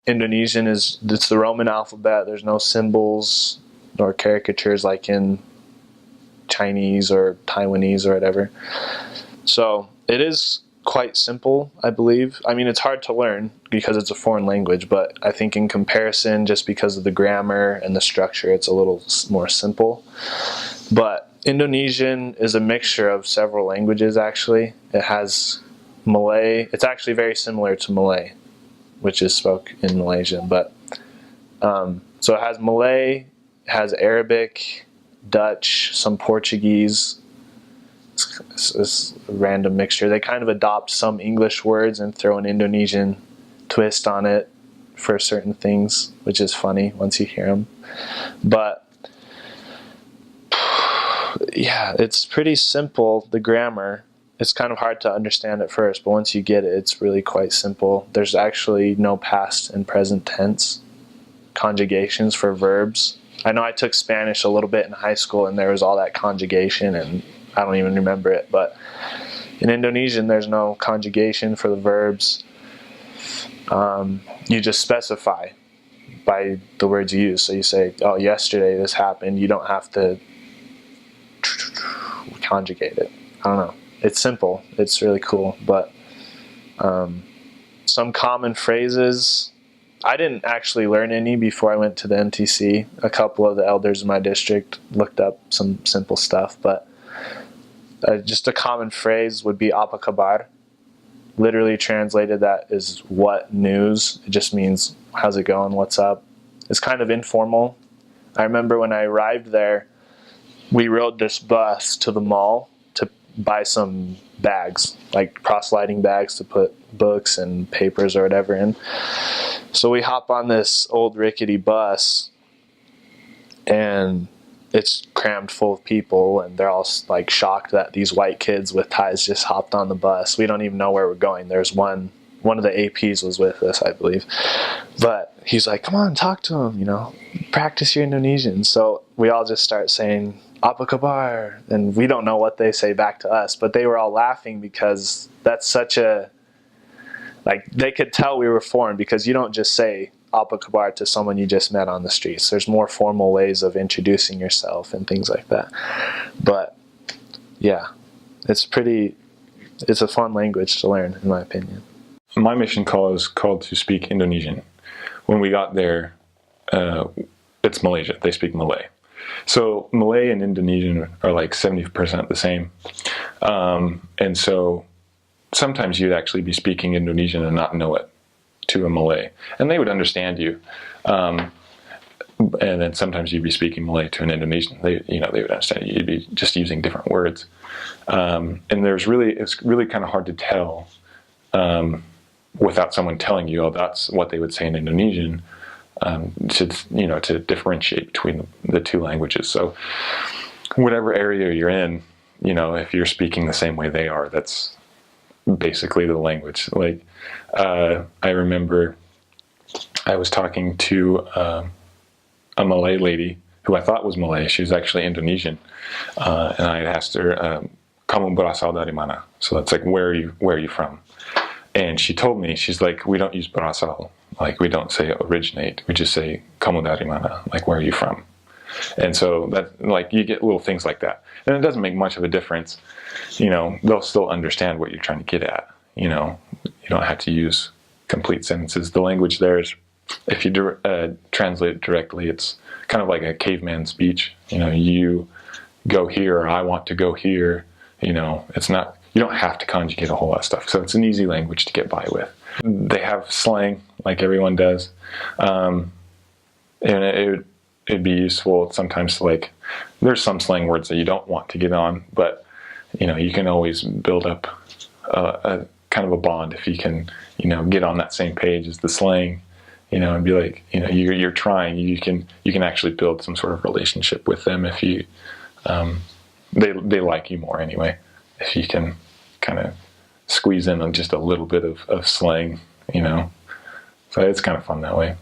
Indonesian it's the Roman alphabet. There's no symbols nor caricatures like in Chinese or Taiwanese or whatever. So it is quite simple, I believe. I mean, it's hard to learn because it's a foreign language, but I think in comparison, just because of the grammar and the structure, it's a little more simple. But Indonesian is a mixture of several languages, actually. It has Malay. It's actually very similar to Malay, which is spoken in Malaysia. But so it has Malay, it has Arabic, Dutch, some Portuguese. It's a random mixture. They kind of adopt some English words and throw an Indonesian twist on it for certain things, which is funny once you hear them. But yeah, it's pretty simple, the grammar. It's kind of hard to understand at first, but once you get it, it's really quite simple. There's actually no past and present tense conjugations for verbs. I know I took Spanish a little bit in high school, and there was all that conjugation, and I don't even remember it. But in Indonesian, there's no conjugation for the verbs. You just specify by the words you use. So you say, oh, yesterday this happened. You don't have to conjugate it. I don't know. It's simple. It's really cool. But some common phrases, I didn't actually learn any before I went to the MTC. A couple of the elders in my district looked up some simple stuff, but just a common phrase would be apa kabar. Literally translated, that is what news. It just means how's it going, what's up. It's kind of informal. I remember when I arrived there, we rode this bus to the mall to buy some bags, like proselyting bags to put books and papers or whatever in. So we hop on this old rickety bus, and it's crammed full of people, and they're all like shocked that these white kids with ties just hopped on the bus. We don't even know where we're going. There's one of the APs was with us, I believe. But he's like, come on, talk to him, practice your Indonesian. So we all just start saying, apa kabar, and we don't know what they say back to us, but they were all laughing because that's such a, like, they could tell we were foreign, because you don't just say apa kabar to someone you just met on the streets. There's more formal ways of introducing yourself and things like that. But yeah, it's a fun language to learn, in my opinion. My mission call is called to speak Indonesian. When we got there, it's Malaysia. They speak Malay. So Malay and Indonesian are like 70% the same. And so sometimes you'd actually be speaking Indonesian and not know it to a Malay. And they would understand you. And then sometimes you'd be speaking Malay to an Indonesian. They would understand you. You'd be just using different words. And it's really kind of hard to tell without someone telling you, oh, that's what they would say in Indonesian. To differentiate between the two languages. So whatever area you're in, if you're speaking the same way they are, that's basically the language. Like, I remember I was talking to a Malay lady who I thought was Malay. She was actually Indonesian. And I asked her, kamu berasal dari mana? So that's like, where are you from? And she told me, she's like, we don't use berasal. Like, we don't say originate. We just say kamu dari mana? Like, where are you from? And so that, like, you get little things like that. And it doesn't make much of a difference. They'll still understand what you're trying to get at. You don't have to use complete sentences. The language there is, if you translate it directly, it's kind of like a caveman speech. You go here, or I want to go here. It's not, you don't have to conjugate a whole lot of stuff. So it's an easy language to get by with. They have slang like everyone does. And it'd be useful sometimes to, like, there's some slang words that you don't want to get on, but you can always build up a kind of a bond if you can, get on that same page as the slang, and be like, you're trying, you can actually build some sort of relationship with them if you, they like you more anyway, if you can kind of squeeze in on just a little bit of slang, so it's kind of fun that way.